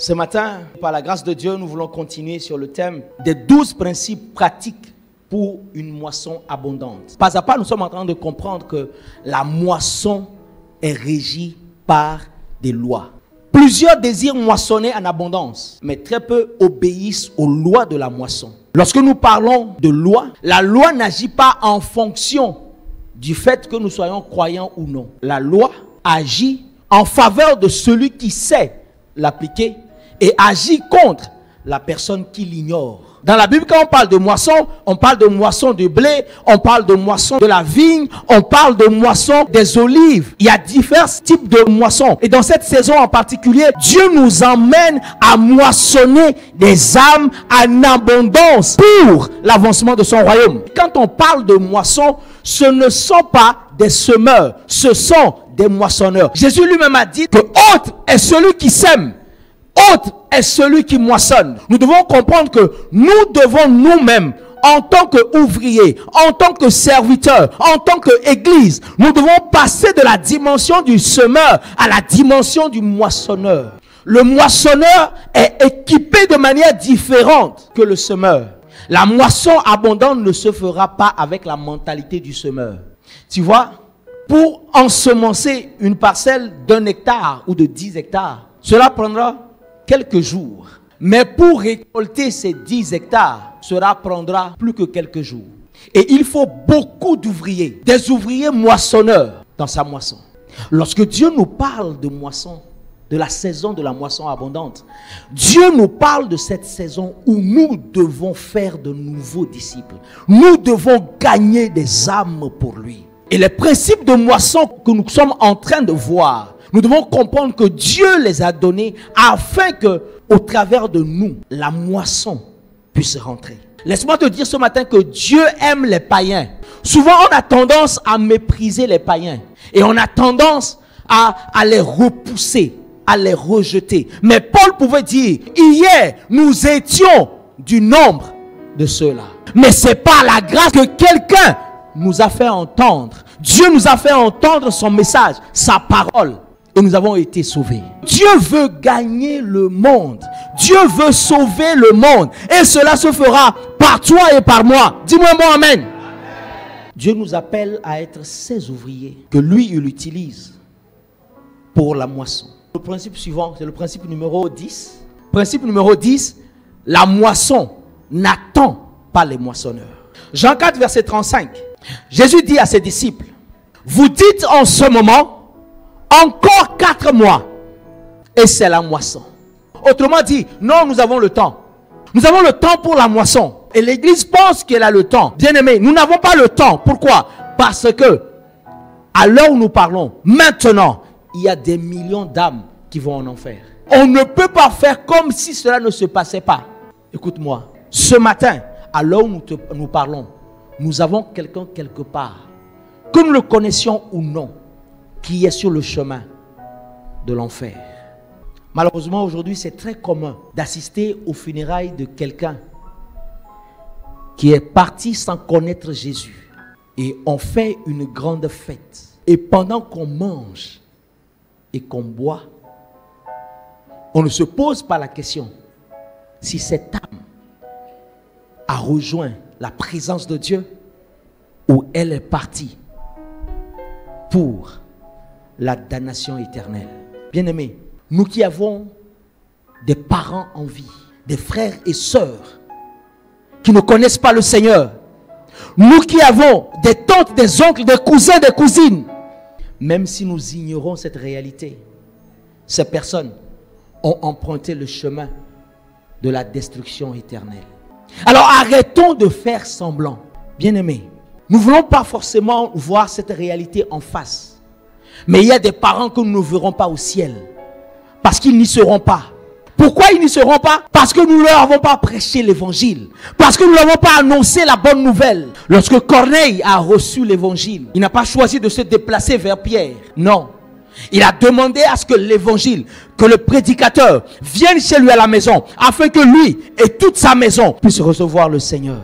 Ce matin, par la grâce de Dieu, nous voulons continuer sur le thème des 12 principes pratiques pour une moisson abondante. Pas à pas, nous sommes en train de comprendre que la moisson est régie par des lois. Plusieurs désirent moissonner en abondance, mais très peu obéissent aux lois de la moisson. Lorsque nous parlons de loi, la loi n'agit pas en fonction du fait que nous soyons croyants ou non. La loi agit en faveur de celui qui sait l'appliquer et agit contre la personne qui l'ignore. Dans la Bible, quand on parle de moisson de blé, on parle de moisson de la vigne, on parle de moisson des olives. Il y a divers types de moissons. Et dans cette saison en particulier, Dieu nous emmène à moissonner des âmes en abondance pour l'avancement de son royaume. Quand on parle de moisson, ce ne sont pas des semeurs, ce sont des moissonneurs. Jésus lui-même a dit que autre est celui qui sème, autre est celui qui moissonne. Nous devons comprendre que nous devons nous-mêmes, en tant qu'ouvriers, en tant que serviteurs, en tant qu'église, nous devons passer de la dimension du semeur à la dimension du moissonneur. Le moissonneur est équipé de manière différente que le semeur. La moisson abondante ne se fera pas avec la mentalité du semeur. Tu vois, pour ensemencer une parcelle d'1 hectare ou de 10 hectares, cela prendra quelques jours. Mais pour récolter ces 10 hectares, cela prendra plus que quelques jours. Et il faut beaucoup d'ouvriers, des ouvriers moissonneurs dans sa moisson. Lorsque Dieu nous parle de moisson, de la saison de la moisson abondante, Dieu nous parle de cette saison où nous devons faire de nouveaux disciples. Nous devons gagner des âmes pour lui. Et les principes de moisson que nous sommes en train de voir, nous devons comprendre que Dieu les a donnés afin que, au travers de nous, la moisson puisse rentrer. Laisse-moi te dire ce matin que Dieu aime les païens. Souvent, on a tendance à mépriser les païens. Et on a tendance à les repousser, à les rejeter. Mais Paul pouvait dire, hier, nous étions du nombre de ceux-là. Mais c'est par la grâce que quelqu'un nous a fait entendre. Dieu nous a fait entendre son message, sa parole. Et nous avons été sauvés. Dieu veut gagner le monde. Dieu veut sauver le monde. Et cela se fera par toi et par moi. Dis-moi bon amen. Amen. Dieu nous appelle à être ses ouvriers que lui, il utilise pour la moisson. Le principe suivant, c'est le principe numéro 10. Principe numéro 10, la moisson n'attend pas les moissonneurs. Jean 4, verset 35. Jésus dit à ses disciples, vous dites en ce moment, encore 4 mois et c'est la moisson. Autrement dit, non, nous avons le temps. Nous avons le temps pour la moisson. Et l'église pense qu'elle a le temps. Bien aimé, nous n'avons pas le temps. Pourquoi? Parce que à l'heure où nous parlons, maintenant, il y a des millions d'âmes qui vont en enfer. On ne peut pas faire comme si cela ne se passait pas. Écoute-moi, ce matin, à l'heure où nous parlons, nous avons quelqu'un quelque part, que nous le connaissions ou non, qui est sur le chemin de l'enfer. Malheureusement, aujourd'hui, c'est très commun d'assister aux funérailles de quelqu'un qui est parti sans connaître Jésus. Et on fait une grande fête. Et pendant qu'on mange et qu'on boit, on ne se pose pas la question si cette âme a rejoint la présence de Dieu ou elle est partie pour la damnation éternelle. Bien-aimés, nous qui avons des parents en vie, des frères et sœurs qui ne connaissent pas le Seigneur, nous qui avons des tantes, des oncles, des cousins, des cousines, même si nous ignorons cette réalité, ces personnes ont emprunté le chemin de la destruction éternelle. Alors arrêtons de faire semblant. Bien-aimés, nous ne voulons pas forcément voir cette réalité en face. Mais il y a des parents que nous ne verrons pas au ciel. Parce qu'ils n'y seront pas. Pourquoi ils n'y seront pas? Parce que nous ne leur avons pas prêché l'évangile. Parce que nous n'avons pas annoncé la bonne nouvelle. Lorsque Corneille a reçu l'évangile, il n'a pas choisi de se déplacer vers Pierre. Non. Il a demandé à ce que l'évangile, que le prédicateur vienne chez lui à la maison, afin que lui et toute sa maison puissent recevoir le Seigneur.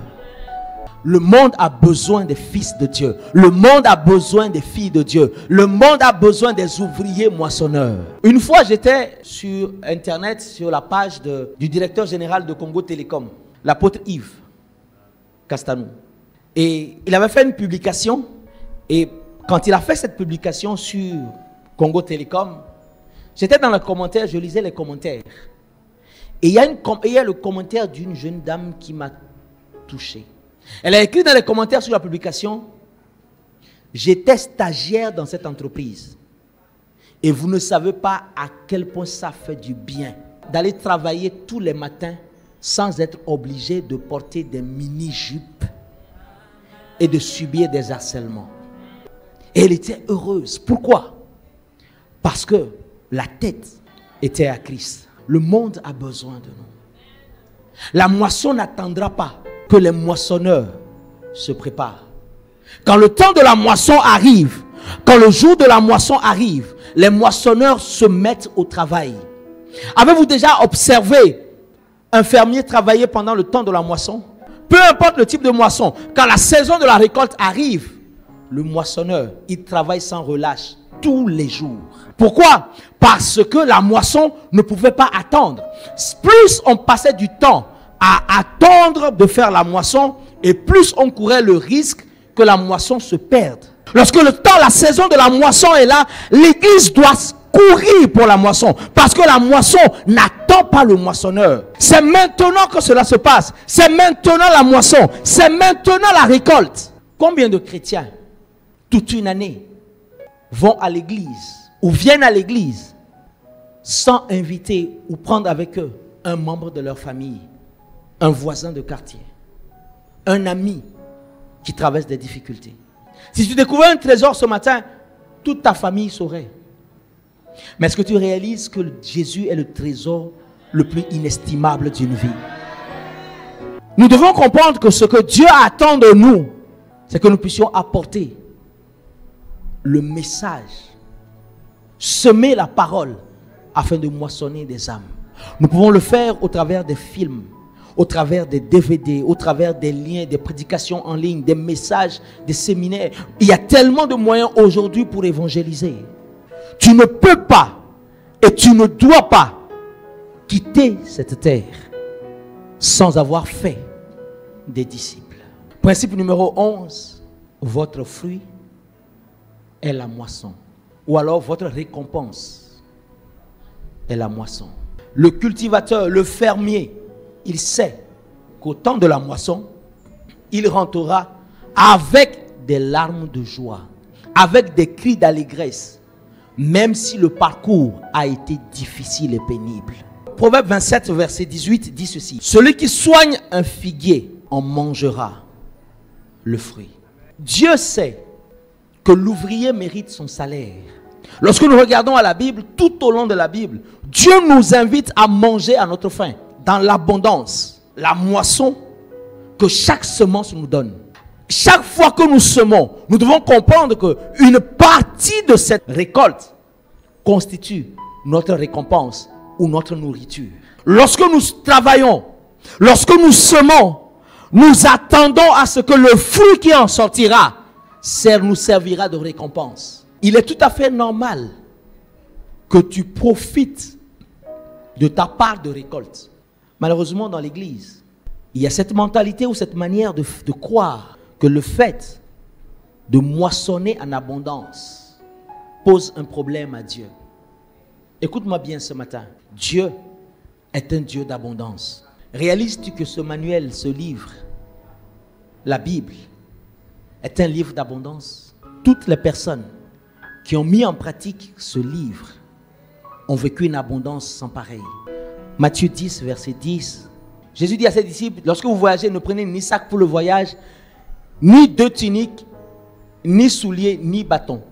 Le monde a besoin des fils de Dieu. Le monde a besoin des filles de Dieu. Le monde a besoin des ouvriers moissonneurs. Une fois, j'étais sur Internet, sur la page du directeur général de Congo Télécom, l'apôtre Yves Castanou. Et il avait fait une publication. Et quand il a fait cette publication sur Congo Télécom, j'étais dans les commentaires, je lisais les commentaires. Et il y a le commentaire d'une jeune dame qui m'a touché. Elle a écrit dans les commentaires sur la publication: j'étais stagiaire dans cette entreprise et vous ne savez pas à quel point ça fait du bien d'aller travailler tous les matins sans être obligé de porter des mini-jupes et de subir des harcèlements. Et elle était heureuse. Pourquoi? Parce que la tête était à Christ. Le monde a besoin de nous. La moisson n'attendra pas que les moissonneurs se préparent. Quand le temps de la moisson arrive, quand le jour de la moisson arrive, les moissonneurs se mettent au travail. Avez-vous déjà observé un fermier travailler pendant le temps de la moisson? Peu importe le type de moisson, quand la saison de la récolte arrive, le moissonneur, il travaille sans relâche tous les jours. Pourquoi? Parce que la moisson ne pouvait pas attendre. Plus on passait du temps à attendre de faire la moisson, et plus on courait le risque que la moisson se perde. Lorsque la saison de la moisson est là, l'église doit courir pour la moisson, parce que la moisson n'attend pas le moissonneur. C'est maintenant que cela se passe. C'est maintenant la moisson. C'est maintenant la récolte. Combien de chrétiens, toute une année, vont à l'église ou viennent à l'église sans inviter ou prendre avec eux un membre de leur famille, un voisin de quartier, un ami qui traverse des difficultés? Si tu découvrais un trésor ce matin, toute ta famille saurait. Mais est-ce que tu réalises que Jésus est le trésor le plus inestimable d'une vie? Nous devons comprendre que ce que Dieu attend de nous, c'est que nous puissions apporter le message, semer la parole afin de moissonner des âmes. Nous pouvons le faire au travers des films, au travers des DVD, au travers des liens, des prédications en ligne, des messages, des séminaires. Il y a tellement de moyens aujourd'hui pour évangéliser. Tu ne peux pas et tu ne dois pas quitter cette terre sans avoir fait des disciples. Principe numéro 11, votre fruit est la moisson. Ou alors votre récompense est la moisson. Le cultivateur, le fermier, il sait qu'au temps de la moisson, il rentrera avec des larmes de joie, avec des cris d'allégresse, même si le parcours a été difficile et pénible. Proverbe 27, verset 18 dit ceci: celui qui soigne un figuier en mangera le fruit. Dieu sait que l'ouvrier mérite son salaire. Lorsque nous regardons à la Bible, tout au long de la Bible, Dieu nous invite à manger à notre faim, dans l'abondance, la moisson que chaque semence nous donne. Chaque fois que nous semons, nous devons comprendre qu'une partie de cette récolte constitue notre récompense ou notre nourriture. Lorsque nous travaillons, lorsque nous semons, nous attendons à ce que le fruit qui en sortira nous servira de récompense. Il est tout à fait normal que tu profites de ta part de récolte. Malheureusement, dans l'église, il y a cette mentalité ou cette manière de croire que le fait de moissonner en abondance pose un problème à Dieu. Écoute-moi bien ce matin. Dieu est un Dieu d'abondance. Réalises-tu que ce manuel, ce livre, la Bible, est un livre d'abondance? Toutes les personnes qui ont mis en pratique ce livre ont vécu une abondance sans pareil. Matthieu 10, verset 10. Jésus dit à ses disciples: lorsque vous voyagez, ne prenez ni sac pour le voyage, ni 2 tuniques, ni souliers, ni bâton.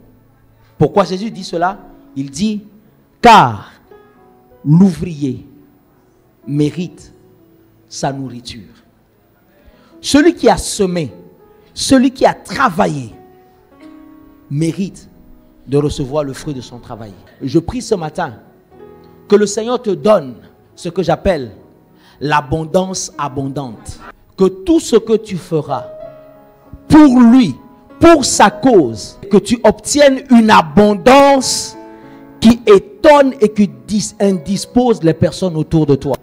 Pourquoi Jésus dit cela? Il dit: car l'ouvrier mérite sa nourriture. Celui qui a semé, celui qui a travaillé, mérite de recevoir le fruit de son travail. Je prie ce matin que le Seigneur te donne ce que j'appelle l'abondance abondante. Que tout ce que tu feras pour lui, pour sa cause, que tu obtiennes une abondance qui étonne et qui indispose les personnes autour de toi.